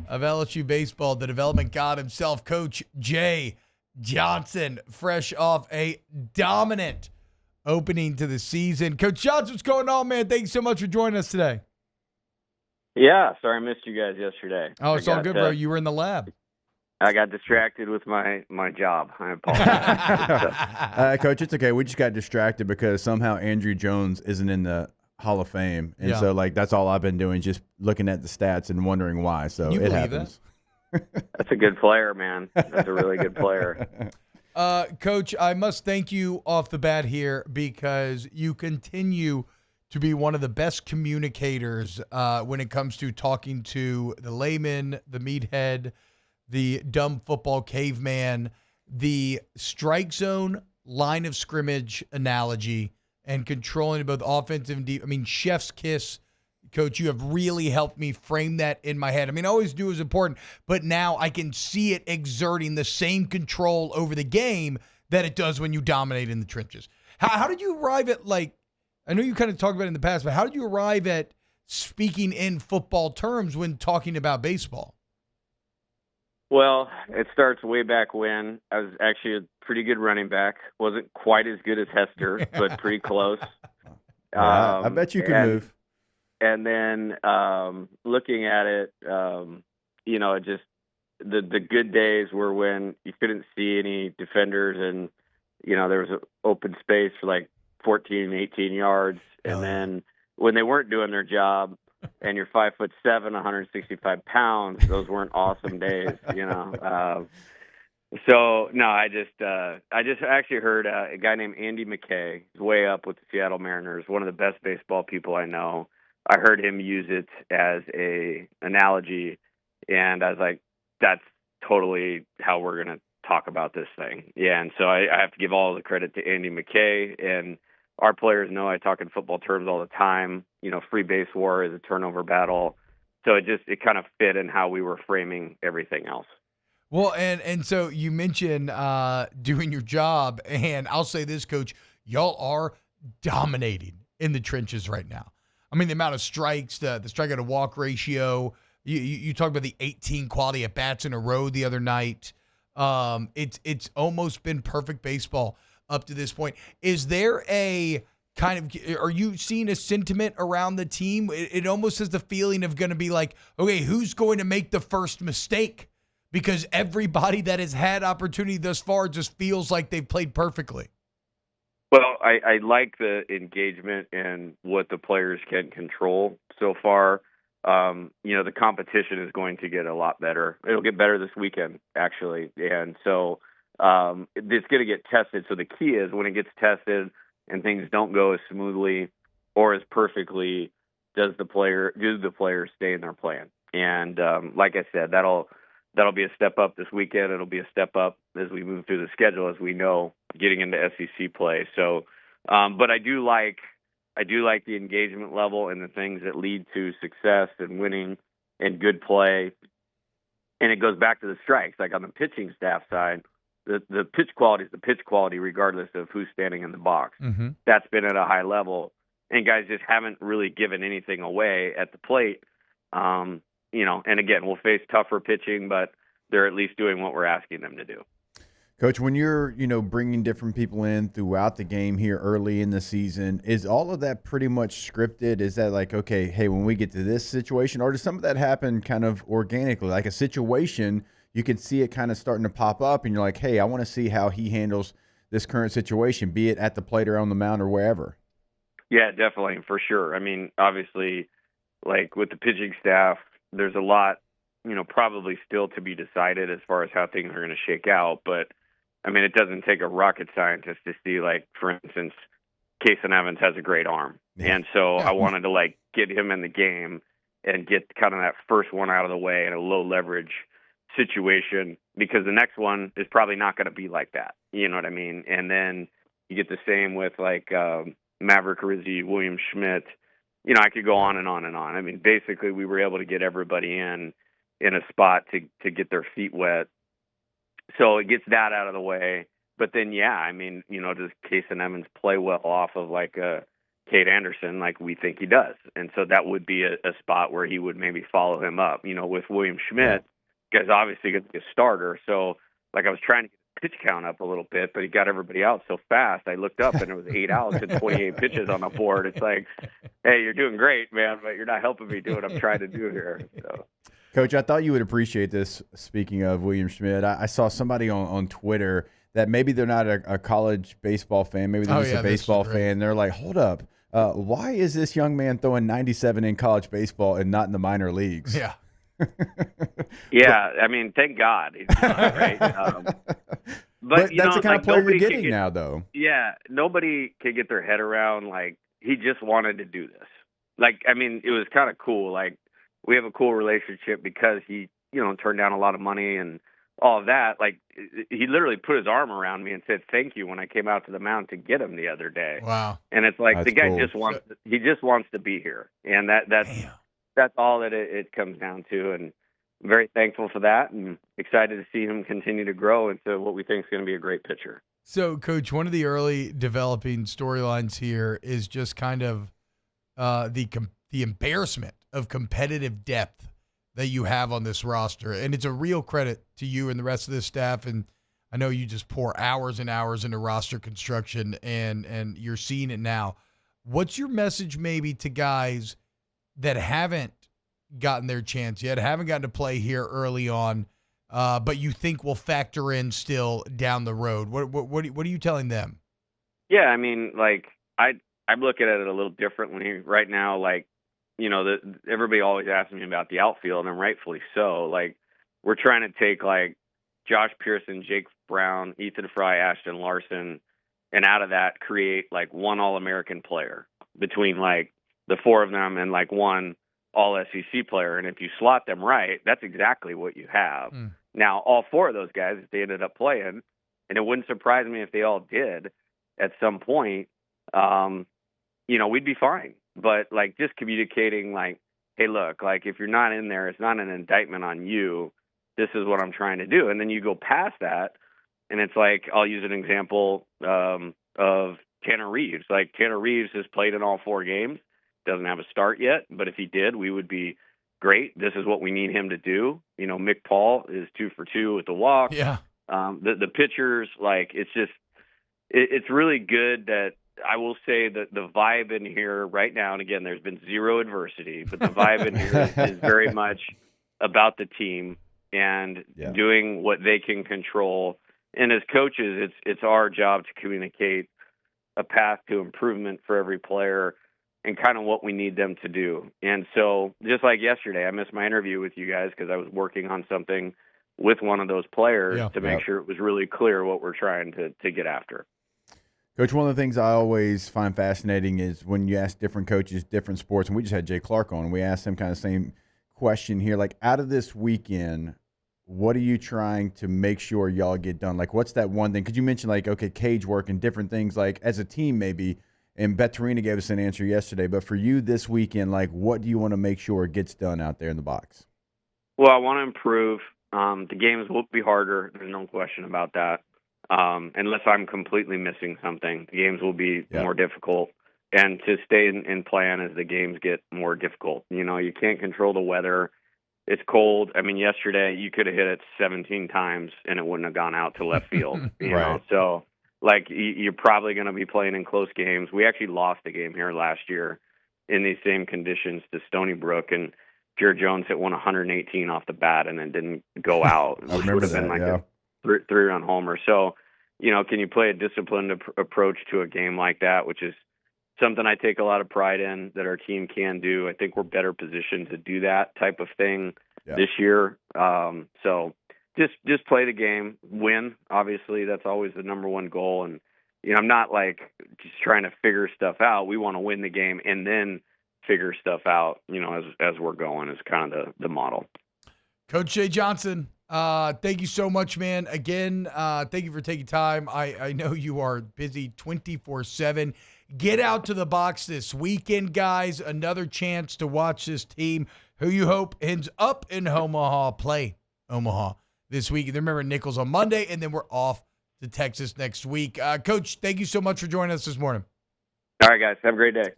of LSU baseball, the development god himself, Coach Jay Johnson, fresh off a dominant opening to the season. Coach Johnson, what's going on, man? Thanks so much for joining us today. Yeah, sorry I missed you guys yesterday. Oh, it's all good, bro. You were in the lab. I got distracted with my job. I apologize. Coach, it's okay. We just got distracted because somehow Andrew Jones isn't in the Hall of Fame. And so, that's all I've been doing, just looking at the stats and wondering why. So it happens. That's a good player, man. That's a really good player. Coach, I must thank you off the bat here because you continue to be one of the best communicators when it comes to talking to the layman, the meathead, the dumb football caveman, the strike zone line of scrimmage analogy, and controlling both offensive and defense. I mean, chef's kiss. Coach, you have really helped me frame that in my head. I mean, always do is important, but now I can see it exerting the same control over the game that it does when you dominate in the trenches. How did you arrive at, I know you kind of talked about it in the past, but how did you arrive at speaking in football terms when talking about baseball? Well, it starts way back when. I was actually a pretty good running back. Wasn't quite as good as Hester, but pretty close. I bet you can move. And then looking at it, just the good days were when you couldn't see any defenders and, there was an open space for like 14, 18 yards. And then when they weren't doing their job and you're 5'7", 165 pounds, those weren't awesome days, So no, I just actually heard a guy named Andy McKay. He's way up with the Seattle Mariners, one of the best baseball people I know. I heard him use it as a analogy, and I was like, that's totally how we're going to talk about this thing. Yeah, and so I have to give all the credit to Andy McKay, and our players know I talk in football terms all the time. Free base war is a turnover battle. So it kind of fit in how we were framing everything else. Well, and so you mentioned doing your job, and I'll say this, Coach, y'all are dominating in the trenches right now. I mean, the amount of strikes, the strikeout to walk ratio. You talked about the 18 quality at bats in a row the other night. It's almost been perfect baseball up to this point. Is there a kind of, are you seeing a sentiment around the team? It almost has the feeling of going to be like, okay, who's going to make the first mistake? Because everybody that has had opportunity thus far just feels like they've played perfectly. Well, I like the engagement and what the players can control so far. The competition is going to get a lot better. It'll get better this weekend, actually. And so it's going to get tested. So the key is when it gets tested and things don't go as smoothly or as perfectly, do the players stay in their plan? And like I said, that'll be a step up this weekend. It'll be a step up as we move through the schedule, as we know, getting into SEC play. So, but I do like the engagement level and the things that lead to success and winning and good play. And it goes back to the strikes. Like on the pitching staff side, the pitch quality is the pitch quality regardless of who's standing in the box. Mm-hmm. That's been at a high level. And guys just haven't really given anything away at the plate. And again, we'll face tougher pitching, but they're at least doing what we're asking them to do. Coach, when you're, bringing different people in throughout the game here early in the season, is all of that pretty much scripted? Is that like, okay, hey, when we get to this situation, or does some of that happen kind of organically? Like a situation, you can see it kind of starting to pop up, and you're like, hey, I want to see how he handles this current situation, be it at the plate or on the mound or wherever. Yeah, definitely, for sure. I mean, obviously, like with the pitching staff, there's a lot, probably still to be decided as far as how things are going to shake out. But, I mean, it doesn't take a rocket scientist to see, like, for instance, Kason Evans has a great arm. Yeah. And so I wanted to, get him in the game and get kind of that first one out of the way in a low leverage situation, because the next one is probably not going to be like that. You know what I mean? And then you get the same with, Maverick Rizzi, William Schmidt. I could go on and on and on. I mean, basically, we were able to get everybody in a spot to get their feet wet. So it gets that out of the way. But then, does Kason Evans play well off of a Kate Anderson like we think he does. And so that would be a spot where he would maybe follow him up. With William Schmidt, guy's obviously going to be a starter. So, like, I was trying to get the pitch count up a little bit, but he got everybody out so fast. I looked up, and it was 8 outs and 28 pitches on the board. It's like, hey, you're doing great, man, but you're not helping me do what I'm trying to do here. So. Coach, I thought you would appreciate this. Speaking of William Schmidt, I saw somebody on Twitter that maybe they're not a college baseball fan. Maybe they're just a baseball fan. They're like, hold up. Why is this young man throwing 97 in college baseball and not in the minor leagues? Yeah. Yeah, I mean, thank God. He's not, right? But that's the kind of player you're getting now, though. Yeah, nobody can get their head around, like, he just wanted to do this. Like, I mean, it was kind of cool. Like, we have a cool relationship because he, turned down a lot of money and all of that. Like, he literally put his arm around me and said thank you when I came out to the mound to get him the other day. Wow. And it's like, that's the guy cool. he just wants to be here. And that's all that it comes down to. And I'm very thankful for that and excited to see him continue to grow into what we think is going to be a great pitcher. So, Coach, one of the early developing storylines here is just kind of the embarrassment of competitive depth that you have on this roster. And it's a real credit to you and the rest of this staff. And I know you just pour hours and hours into roster construction, and you're seeing it now. What's your message maybe to guys that haven't gotten their chance yet, haven't gotten to play here early on, but you think will factor in still down the road? What are you telling them? Yeah, I mean, like, I'm looking at it a little differently right now. Like, everybody always asks me about the outfield, and rightfully so. Like, we're trying to take, like, Josh Pearson, Jake Brown, Ethan Fry, Ashton Larson, and out of that create, like, one All-American player between, like, the four of them and, like, one All-SEC player. And if you slot them right, that's exactly what you have. Now, all four of those guys, if they ended up playing, and it wouldn't surprise me if they all did at some point, we'd be fine. But, like, just communicating, like, hey, look, like, if you're not in there, it's not an indictment on you. This is what I'm trying to do. And then you go past that, and it's like, I'll use an example of Tanner Reeves. Like, Tanner Reeves has played in all 4 games, doesn't have a start yet, but if he did, we would be great. This is what we need him to do. Mick Paul is 2 for 2 with the walk. Yeah. The pitchers, like, it's really good that I will say that the vibe in here right now, and again, there's been zero adversity, but the vibe in here is very much about the team and doing what they can control. And as coaches, it's our job to communicate a path to improvement for every player and kind of what we need them to do. And so just like yesterday, I missed my interview with you guys because I was working on something with one of those players to make sure it was really clear what we're trying to get after. Coach, one of the things I always find fascinating is when you ask different coaches, different sports, and we just had Jay Clark on, and we asked him kind of the same question here. Like, out of this weekend, what are you trying to make sure y'all get done? Like, what's that one thing? Because you mentioned, like, okay, cage work and different things, like, as a team maybe, and Betterina gave us an answer yesterday, but for you this weekend, like, what do you want to make sure gets done out there in the box? Well, I want to improve. The games will be harder. There's no question about that. Unless I'm completely missing something, the games will be more difficult. And to stay in plan as the games get more difficult. You can't control the weather. It's cold. I mean, yesterday you could have hit it 17 times and it wouldn't have gone out to left field. You know, so like you're probably going to be playing in close games. We actually lost a game here last year in these same conditions to Stony Brook, and Jared Jones hit 118 off the bat and then didn't go out. I remember that. Been a 3-run homer. So, can you play a disciplined approach to a game like that, which is something I take a lot of pride in that our team can do. I think we're better positioned to do that type of thing this year. So just play the game, win. Obviously, that's always the number one goal. And, I'm not like just trying to figure stuff out. We want to win the game and then figure stuff out, as we're going is kind of the model. Coach Jay Johnson, thank you so much, man. Again, thank you for taking time. I know you are busy 24/7. Get out to the box this weekend, guys. Another chance to watch this team, who you hope ends up in Omaha, play Omaha this week. And remember, Nichols on Monday, and then we're off to Texas next week. Coach, thank you so much for joining us this morning. All right, guys. Have a great day.